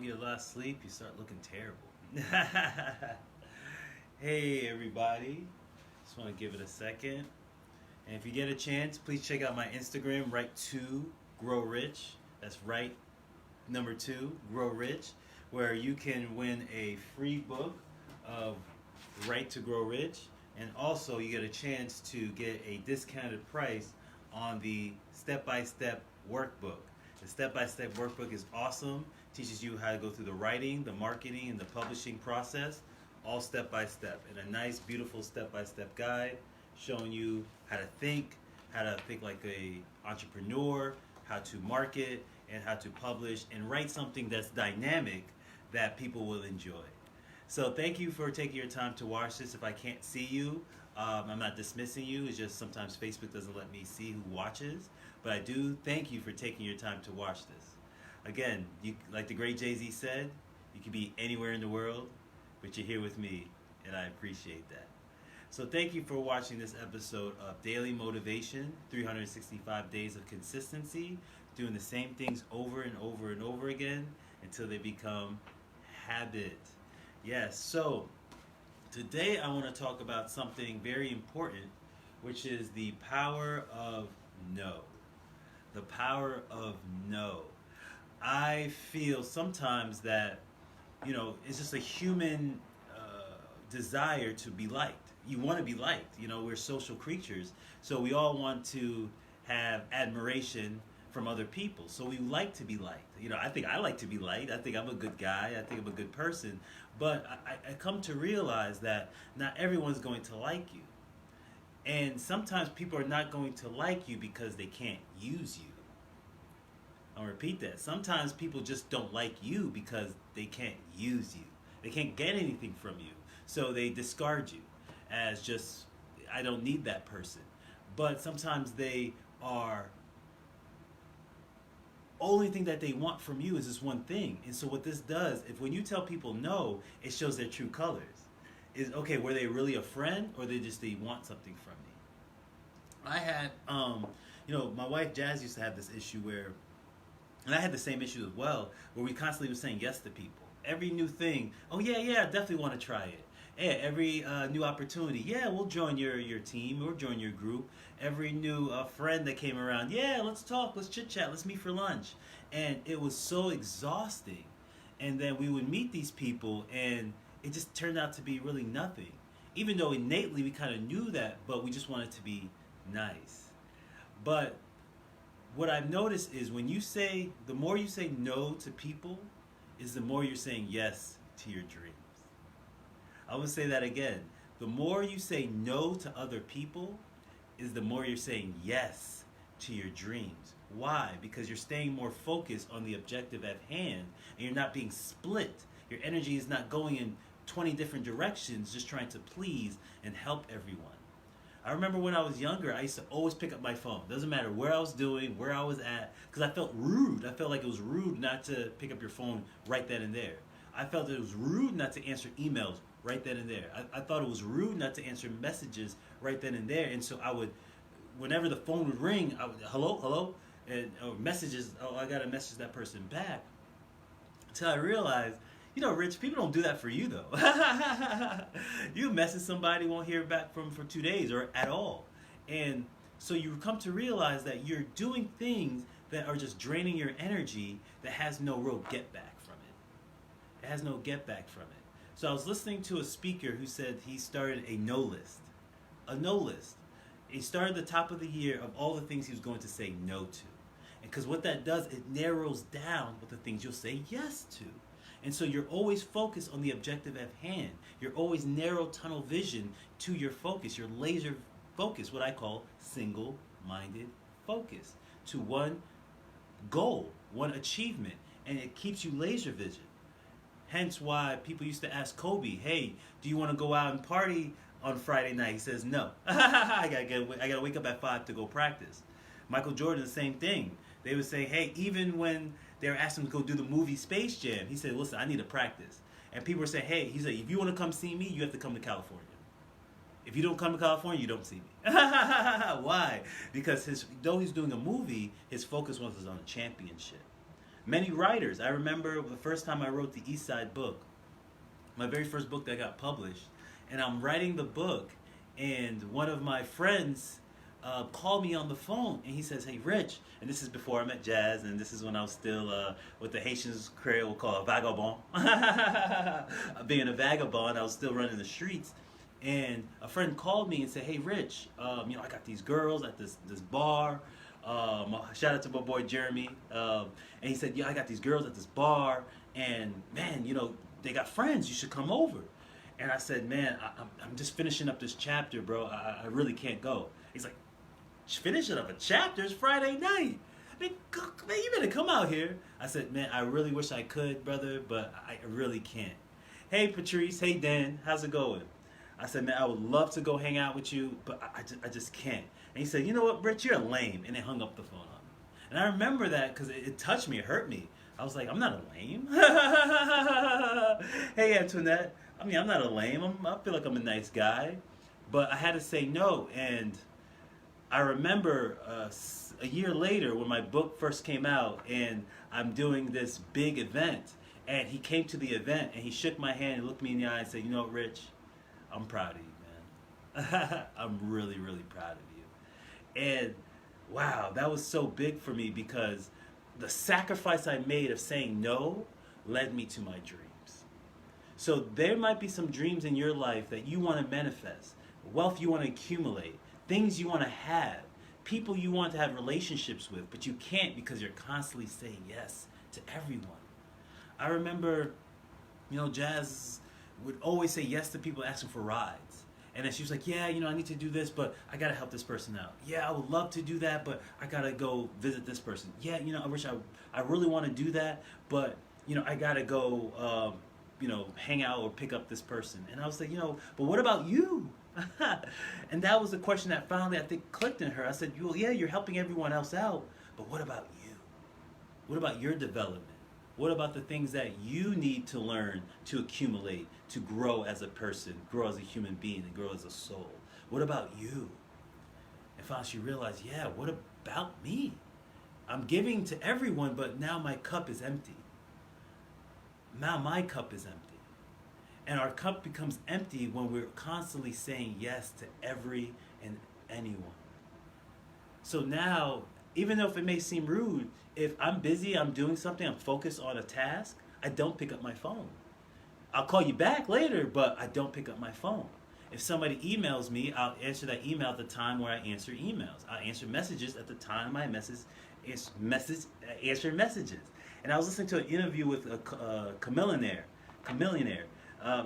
get a lot of sleep, you start looking terrible. Hey, everybody. Just want to give it a second. And if you get a chance, please check out my Instagram, right2grow rich. That's right, number two, grow rich, where you can win a free book of Right to Grow Rich. And also, you get a chance to get a discounted price on the step-by-step workbook. The step-by-step workbook is awesome. Teaches you how to go through the writing, the marketing, and the publishing process, all step-by-step. And a nice, beautiful step-by-step guide showing you how to think like a entrepreneur, how to market, and how to publish and write something that's dynamic that people will enjoy. So thank you for taking your time to watch this. If I can't see you, I'm not dismissing you. It's just sometimes Facebook doesn't let me see who watches. But I do thank you for taking your time to watch this. Again, like the great Jay-Z said, you can be anywhere in the world, but you're here with me, and I appreciate that. So thank you for watching this episode of Daily Motivation, 365 Days of Consistency, doing the same things over and over and over again until they become habit. Yes, so today I want to talk about something very important, which is the power of no. The power of no. I feel sometimes that, it's just a human desire to be liked. You want to be liked. We're social creatures, so we all want to have admiration from other people. So we like to be liked. I think I like to be liked. I think I'm a good guy. I think I'm a good person. But I come to realize that not everyone's going to like you. And sometimes people are not going to like you because they can't use you. I'll repeat that. Sometimes people just don't like you because they can't use you. They can't get anything from you. So they discard you as just, I don't need that person. But sometimes they are, only thing that they want from you is this one thing. And so what this does, if when you tell people no, it shows their true colors. Is, okay, were they really a friend, or they want something from me? I had, my wife Jazz used to have this issue where, and I had the same issue as well, where we constantly were saying yes to people. Every new thing, oh yeah, I definitely want to try it. Yeah, every new opportunity, yeah, we'll join your team or join your group. Every new friend that came around, yeah, let's talk, let's chit chat, let's meet for lunch. And it was so exhausting. And then we would meet these people, and it just turned out to be really nothing. Even though innately we kind of knew that, but we just wanted to be nice. But what I've noticed is the more you say no to people, is the more you're saying yes to your dreams. I will say that again. The more you say no to other people, is the more you're saying yes to your dreams. Why? Because you're staying more focused on the objective at hand, and you're not being split. Your energy is not going in 20 different directions just trying to please and help everyone. I remember when I was younger, I used to always pick up my phone. Doesn't matter where I was doing, where I was at, because I felt rude. I felt like it was rude not to pick up your phone right then and there. I felt it was rude not to answer emails right then and there. I thought it was rude not to answer messages right then and there. And so I would, whenever the phone would ring, I would, hello, and or messages, I got to message that person back. Until I realized, Rich, people don't do that for you, though. You message somebody, won't hear back from for 2 days or at all. And so you come to realize that you're doing things that are just draining your energy that has no real get back from it. It has no get back from it. So I was listening to a speaker who said he started a no list. A no list. He started the top of the year of all the things he was going to say no to. And because what that does, it narrows down what the things you'll say yes to. And so you're always focused on the objective at hand. You're always narrow tunnel vision to your focus. Your laser focus, what I call single-minded focus, to one goal, one achievement. And it keeps you laser vision. Hence why people used to ask Kobe, hey, do you want to go out and party on Friday night? He says, no. I gotta wake up at 5 to go practice. Michael Jordan, the same thing. They would say, hey, even when they were asking him to go do the movie Space Jam, he said, listen, I need to practice. And people were saying, hey, he's like, if you want to come see me, you have to come to California. If you don't come to California, you don't see me. Why? Because though he's doing a movie, his focus was on a championship. Many writers. I remember the first time I wrote the East Side book, my very first book that got published, and I'm writing the book, and one of my friends called me on the phone, and he says, "Hey, Rich," and this is before I met Jazz, and this is when I was still what the Haitians Creole call a vagabond. Being a vagabond, I was still running the streets, and a friend called me and said, "Hey, Rich, I got these girls at this bar." Shout out to my boy Jeremy, and he said, "Yeah, I got these girls at this bar, and man, they got friends. You should come over." And I said, "Man, I'm just finishing up this chapter, bro. I really can't go." He's like, "Finishing up a chapter? It's Friday night. Man, you better come out here." I said, "Man, I really wish I could, brother, but I really can't." "Hey, Patrice. Hey, Dan. How's it going?" I said, "Man, I would love to go hang out with you, but I just can't." And he said, "You know what, Rich, you're lame." And they hung up the phone on me. And I remember that because it touched me. It hurt me. I was like, "I'm not a lame." Hey, Antoinette. I mean, I'm not a lame. I feel like I'm a nice guy. But I had to say no. And I remember a year later when my book first came out and I'm doing this big event. And he came to the event and he shook my hand and looked me in the eye and said, "You know what, Rich? I'm proud of you, man." I'm really, really proud of you. And wow, that was so big for me because the sacrifice I made of saying no led me to my dreams. So there might be some dreams in your life that you want to manifest, wealth you want to accumulate, things you want to have, people you want to have relationships with, but you can't because you're constantly saying yes to everyone. I remember, Jazz would always say yes to people asking for rides. And then she was like, "Yeah, I need to do this, but I got to help this person out. Yeah, I would love to do that, but I got to go visit this person. Yeah, I really want to do that, but, I got to go, hang out or pick up this person." And I was like, "But what about you?" And that was the question that finally, I think, clicked in her. I said, "Well, yeah, you're helping everyone else out, but what about you? What about your development? What about the things that you need to learn to accumulate, to grow as a person, grow as a human being, and grow as a soul? What about you?" And finally she realized, yeah, what about me? I'm giving to everyone, but now my cup is empty. Now my cup is empty. And our cup becomes empty when we're constantly saying yes to every and anyone. So now, even though if it may seem rude, if I'm busy, I'm doing something, I'm focused on a task, I don't pick up my phone. I'll call you back later, but I don't pick up my phone. If somebody emails me, I'll answer that email at the time where I answer emails. I'll answer messages at the time I answer messages. And I was listening to an interview with a chameleonaire.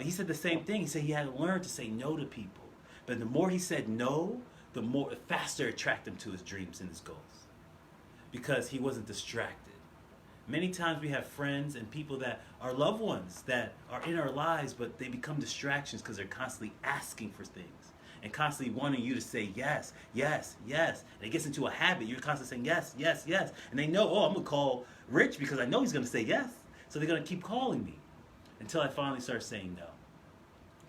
He said the same thing. He said he had to learn to say no to people. But the more he said no, the faster it attracted him to his dreams and his goals. Because he wasn't distracted. Many times we have friends and people that are loved ones that are in our lives, but they become distractions because they're constantly asking for things and constantly wanting you to say yes, yes, yes. And it gets into a habit. You're constantly saying yes, yes, yes. And they know, I'm going to call Rich because I know he's going to say yes. So they're going to keep calling me until I finally start saying no.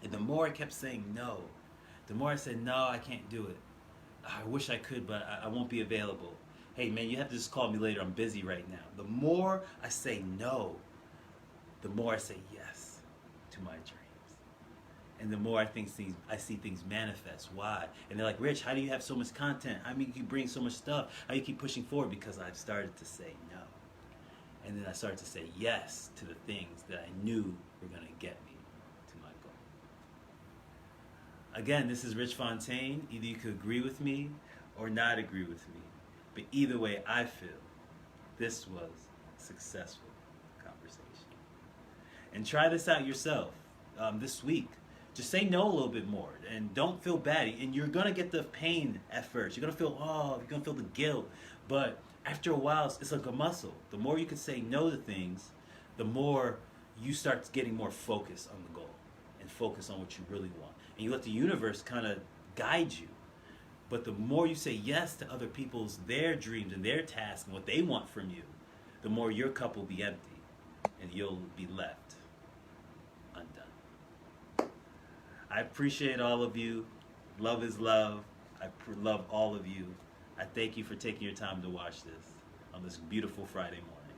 And the more I kept saying no, the more I said, "No, I can't do it. I wish I could, but I won't be available. Hey, man, you have to just call me later. I'm busy right now." The more I say no, the more I say yes to my dreams. And the more I see things manifest. Why? And they're like, "Rich, how do you have so much content? How do you bring so much stuff? How do you keep pushing forward?" Because I've started to say no. And then I started to say yes to the things that I knew were going to get me to my goal. Again, this is Rich Fontaine. Either you could agree with me or not agree with me. But either way, I feel this was a successful conversation. And try this out yourself this week. Just say no a little bit more and don't feel bad. And you're going to get the pain at first. You're going to feel the guilt. But after a while, it's like a muscle. The more you can say no to things, the more you start getting more focus on the goal and focus on what you really want. And you let the universe kind of guide you. But the more you say yes to other people's, their dreams and their tasks and what they want from you, the more your cup will be empty and you'll be left undone. I appreciate all of you. Love is love. I love all of you. I thank you for taking your time to watch this on this beautiful Friday morning.